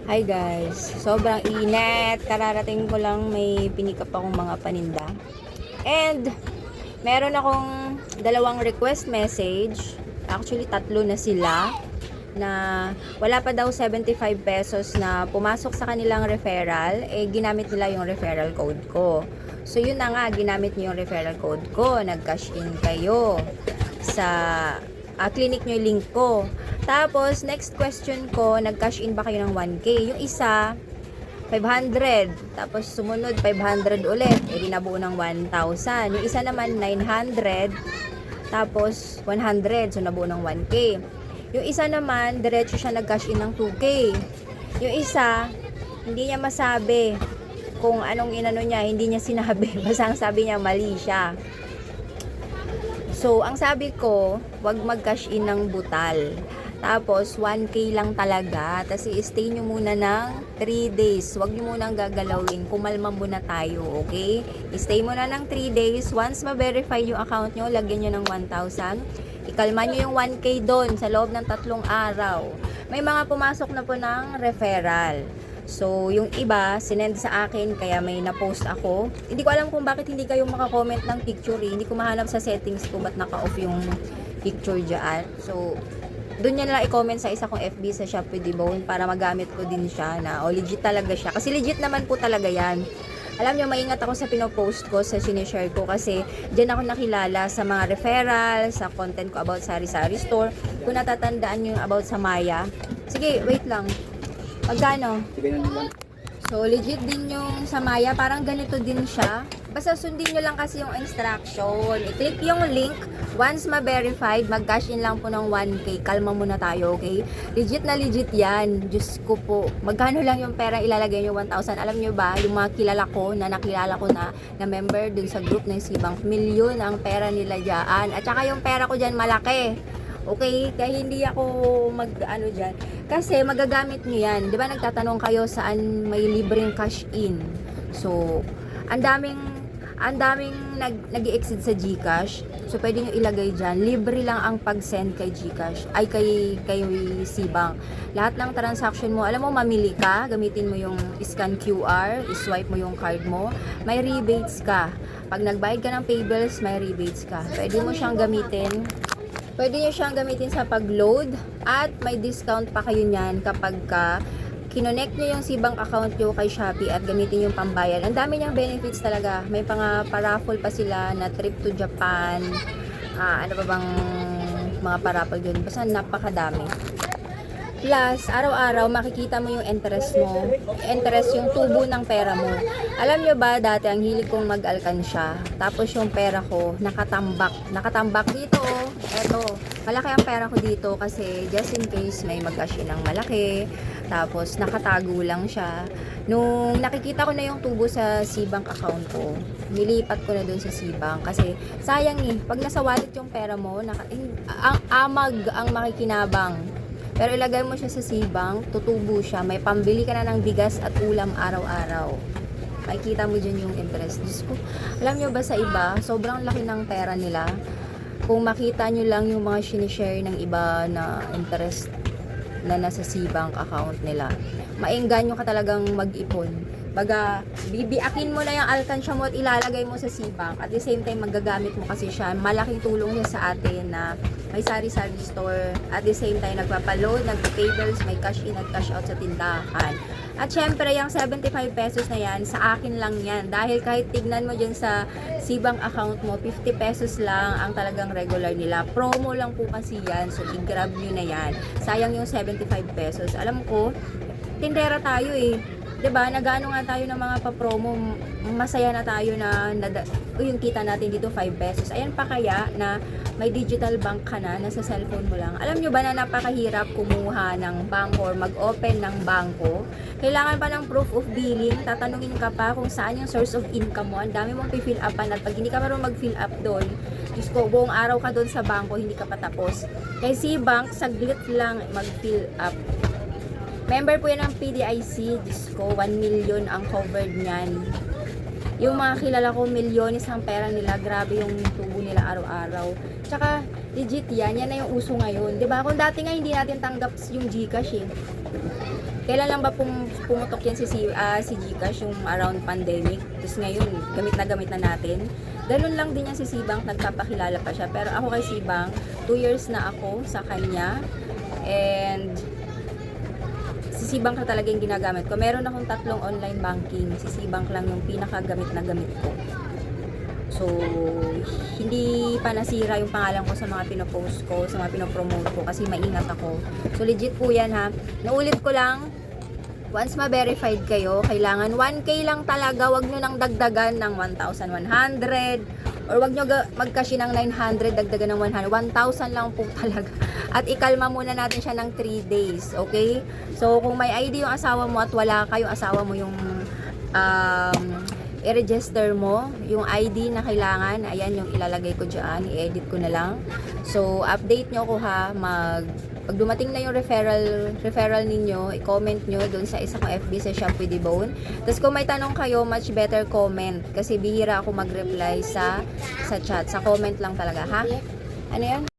Hi guys, sobrang init. Kararating ko lang may pinikap akong mga paninda. And meron akong dalawang request message. Actually, tatlo na sila na wala pa daw 75 pesos na pumasok sa kanilang referral, ginamit nila yung referral code ko. So yun na nga, ginamit niyo yung referral code ko, nag-cash in kayo sa clinic nyo yung link ko. Tapos, next question ko, nag-cash in ba kayo ng 1K? Yung isa, 500. Tapos, sumunod, 500 ulit. Di nabuo ng 1,000. Yung isa naman, 900. Tapos, 100. So, nabuo ng 1K. Yung isa naman, diretso siya nag-cash in ng 2K. Yung isa, hindi niya masabi kung anong inano niya. Hindi niya sinabi. Basta ang sabi niya, mali siya. So, ang sabi ko, wag mag-cash in ng butal. Tapos, 1K lang talaga. Tapos, i-stay nyo muna ng 3 days. Wag nyo muna gagalawin. Kumalma muna tayo, okay? I-stay muna ng 3 days. Once ma-verify yung account nyo, lagyan nyo ng 1,000. Ikalma nyo yung 1K doon sa loob ng 3 araw. May mga pumasok na po ng referral. So, yung iba, sinend sa akin, kaya may na-post ako. Hindi ko alam kung bakit hindi kayo makakomment ng picture eh. Hindi ko mahanap sa settings ko ba't naka-off yung picture dyan. So, doon nyo na lang i-comment sa isa kong FB sa Shop with Debone para magamit ko din siya na, legit talaga siya. Kasi legit naman po talaga yan. Alam nyo, maingat ako sa pinopost ko, sa sinishare ko kasi dyan ako nakilala sa mga referral, sa content ko about sari-sari store. Kung natatandaan nyo yung about sa Maya. Sige, wait lang. Magkano? So, legit din yung sa Maya. Parang ganito din siya. Basta sundin nyo lang kasi yung instruction. I-click yung link. Once ma-verified, mag-cash in lang po ng 1K. Kalma muna tayo, okay? Legit na legit yan. Diyos ko po. Magkano lang yung pera ilalagay nyo? 1,000. Alam nyo ba, yung mga kilala ko, na nakilala ko na member dun sa group ng Cbank, milyon ang pera nila dyan. At saka yung pera ko dyan, malaki. Okay? Kaya hindi ako mag-ano dyan. Kasi magagamit nyo yan. Di ba nagtatanong kayo saan may libreng cash in? So, ang daming nag-i-exceed sa GCash. So, pwede nyo ilagay dyan. Libre lang ang pag-send kay GCash. Ay, kay Cbank. Lahat ng transaction mo, alam mo, mamili ka. Gamitin mo yung scan QR. I-swipe mo yung card mo. May rebates ka. Pag nagbayad ka ng pay bills, may rebates ka. Pwede mo siyang gamitin. Pwede nyo siyang gamitin sa pag-load at may discount pa kayo niyan kapag kinonect nyo yung Cbank account nyo kay Shopee at gamitin yung pambayad. Ang dami niyang benefits talaga. May paraffle pa sila na trip to Japan. Ano pa bang mga paraffle yun? Basta napakadami. Plus, araw-araw makikita mo yung interest mo. Interest yung tubo ng pera mo. Alam nyo ba, dati ang hilig kong mag-alkansya. Tapos yung pera ko, nakatambak. Nakatambak dito, eto. Malaki ang pera ko dito kasi just in case may mag-cash in ng malaki. Tapos nakatago lang siya. Nung nakikita ko na yung tubo sa Cbank account ko, nilipat ko na dun sa Cbank. Kasi sayang eh, pag nasa wallet yung pera mo, ang amag ang makikinabang. Pero ilagay mo siya sa Cbank, tutubo siya. May pambili ka na ng bigas at ulam araw-araw. Makikita mo dyan yung interest. Diyos ko, alam nyo ba sa iba, sobrang laki ng pera nila. Kung makita nyo lang yung mga sinishare ng iba na interest na nasa Cbank account nila, maengganyo ka talagang mag-ipon. Baga, bibiakin mo na yung alkansya mo at ilalagay mo sa Cbank. At the same time, magagamit mo kasi siya. Malaking tulong niya sa atin na may sari-sari store. At the same time, nagpapaload, nagpa-pay bills, may cash in at cash out sa tindahan. At syempre, yung 75 pesos na yan, sa akin lang yan. Dahil kahit tignan mo dyan sa Cbank account mo, 50 pesos lang ang talagang regular nila. Promo lang po kasi yan. So, i-grab nyo na yan. Sayang yung 75 pesos. Alam ko, tindera tayo eh. 'Di ba? Nagaano nga tayo ng mga pa-promo, masaya na tayo na yung kita natin dito 5 pesos. Ayan pa kaya na may digital bank ka na, nasa cellphone mo lang. Alam nyo ba na napakahirap kumuha ng bangko or mag-open ng bangko? Kailangan pa ng proof of billing. Tatanungin ka pa kung saan yung source of income mo. Ang dami mong i-fill upan at pag hindi ka marunong mag-fill up doon, Diyos ko, buong araw ka doon sa bangko, hindi ka patapos. Kay Cbank, saglit lang mag-fill up. Member po yan ng PDIC. Diyos ko, 1 million ang covered niyan. Yung mga kilala ko, milyones ang pera nila, grabe yung tubo nila araw-araw. Tsaka, legit yan na yung uso ngayon. 'Di ba? Kung dati nga hindi natin tanggap yung GCash eh. Kailan lang ba pumutok yan si GCash, yung around pandemic? Tapos ngayon, gamit na natin. Ganun lang din yan si Cbank, nagpapakilala pa siya. Pero ako kay Cbank, 2 years na ako sa kanya. And si Cbank na talaga yung ginagamit ko. Meron akong 3 online banking. Si Cbank lang yung pinakagamit na gamit ko. So, hindi pa nasira yung pangalan ko sa mga pinopost ko, sa mga pinopromote ko kasi maingat ako. So, legit po yan ha. Naulit ko lang, once ma-verified kayo, kailangan 1K lang talaga. Wag nyo nang dagdagan ng 1,100 or wag nyo mag-cash ng 900, dagdagan ng 100. 1,000 lang po talaga. At ikalma muna natin siya ng 3 days, okay? So, kung may ID yung asawa mo at wala kayong asawa mo yung i-register mo yung ID na kailangan. Ayan yung ilalagay ko dyan, i-edit ko na lang. So, update nyo ko ha, pag dumating na yung referral ninyo, i-comment nyo doon sa isa kong FB sa Shop with the Bone. Tapos kung may tanong kayo, much better comment kasi bihira ako mag-reply sa chat. Sa comment lang talaga ha. Ano yan?